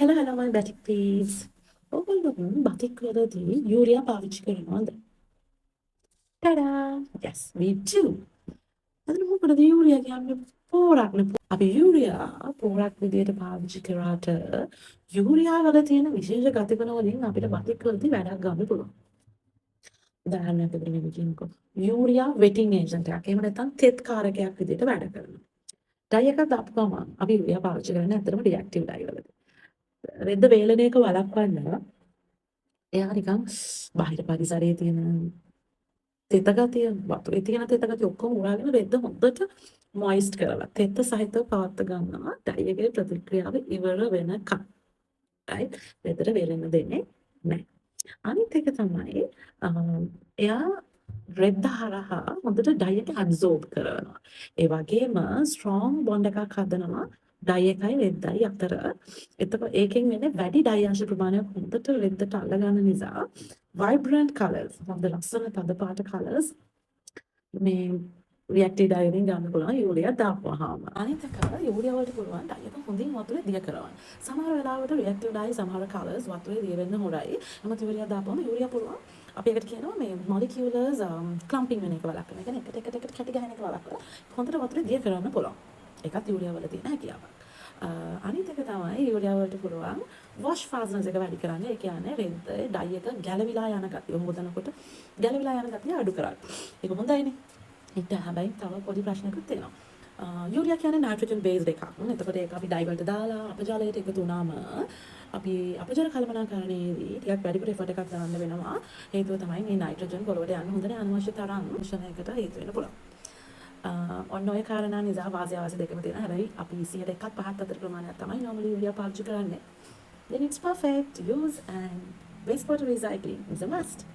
hello my batik peeps. ඔයගොල්ලෝ batik වලදී urea පාවිච්චි කරනවද? tada! Yes, we do. අද මොකද යූරියා කියන්නේ පෝරක්නේ. අපි යූරියා පෝරක් විදියට පාවිච්චි කරාට යූරියා වල තියෙන විශේෂ ගතිගුණ වලින් අපිට batik වලදී වැඩක් ගන්න පුළුවන්. උදාහරණයක් විදිහට මෙන්න කියනකො. යූරියා වෙටිං ඒජන්ට් එකක්. එහෙම නැත්නම් තෙත් කාරකයක් විදියට වැඩ කරනවා. ඩයි එකක් දාපු ගමන් අපි යූරියා පාවිච්චි කරන්නේ ඇත්තටම රියැක්ටිව් ඩයි වලදී. රෙද්ද වේලණයක වළක්වන්න එයා නිකන් බාහිර පරිසරයේ තියෙන තෙත ගතිය වතුරේ තියෙන තෙත ගතිය ඔක්කොම උරාගෙන රෙද්ද හොඳට මොයිස්ට් කරලා තෙත සහිතව පවත්ව ගන්නවා ඩයි එකේ ප්‍රතික්‍රියාව ඉවර වෙනකම්. රයිට් රෙද්දට වේලෙන්න දෙන්නේ නැහැ. අනිත් එක තමයි එයා රෙද්ද හරහා හොඳට ඩයි එක ඇබ්සෝබ් කරනවා. ඒ වගේම ස්ට්‍රෝං බොන්ඩ් එකක් හදනවා ඩයි එකයි රෙද්දයි අතර. එතකොට ඒකෙන් වෙන්නේ වැඩි ඩයි අංශ ප්‍රමාණයක් හොඳට රෙද්දට අල්ල ගන්න නිසා vibrant colors හොඳ ලස්සන තද පාට colors මේ රියැක්ටිව් ඩයි වලින් ගන්න පුළුවන් යූරියා දාපුවාම. අනිත් එක යූරියා වලට පුළුවන් ඩයි එක හොඳින් වතුරේ දිය කරවන්න. සමහර වෙලාවට රියැක්ටිව් ඩයි සමහර colors වතුරේ දිය වෙන්න හොරයි. නමුත් යූරියා දාපුවම යූරියා පුළුවන් අපි ඒකට කියනවා මේ molecules clumping වෙන එක වළක්වන. ඒ කියන්නේ එකට කැටි ගහන එක වළක්වලා හොඳට වතුරේ දිය කරවන්න පුළුවන්. ඒකත් යූරියා වල තියෙන හැකියාවක්. අනිත් එක තමයි යූරියා වලට පුළුවන් wash fastness එක වැඩි කරන්න. ඒ කියන්නේ රෙද්දේ ඩයි එක ගැලවිලා යන ගතිය මොදනකොට ගැලවිලා යන ගතිය අඩු කරන්න. ඒක හොඳයිනේ. ඒත් හැබැයි තව පොඩි ප්‍රශ්නයක්ත් තියෙනවා. යූරියා කියන්නේ නයිට්‍රජන් බේස්ඩ් එකක්. එතකොට ඒක අපි ඩයි වලට දාලා අපජාලයට එකතු වුණාම අපි අපජල කළමනාකරණයේදී ටිකක් වැඩිපුර එෆර්ට් එකක් දාන්න වෙනවා. හේතුව තමයි මේ නයිට්‍රජන් පොළොවට යන්න හොඳ නැහැ අනවශ්‍ය තරම් මිශ්‍රණයකට හේතු වෙන්න පුළුවන්. ඔන්න ඔය කාරණා නිසා වාසිය අවාසිය දෙකම තියෙනවා. හැබැයි අපි 101ත් 5ත් අතර ප්‍රමාණයක් තමයි normally යූරියා පාවිච්චි කරන්නේ. Then it's perfect to use and wastewater recycling is a must.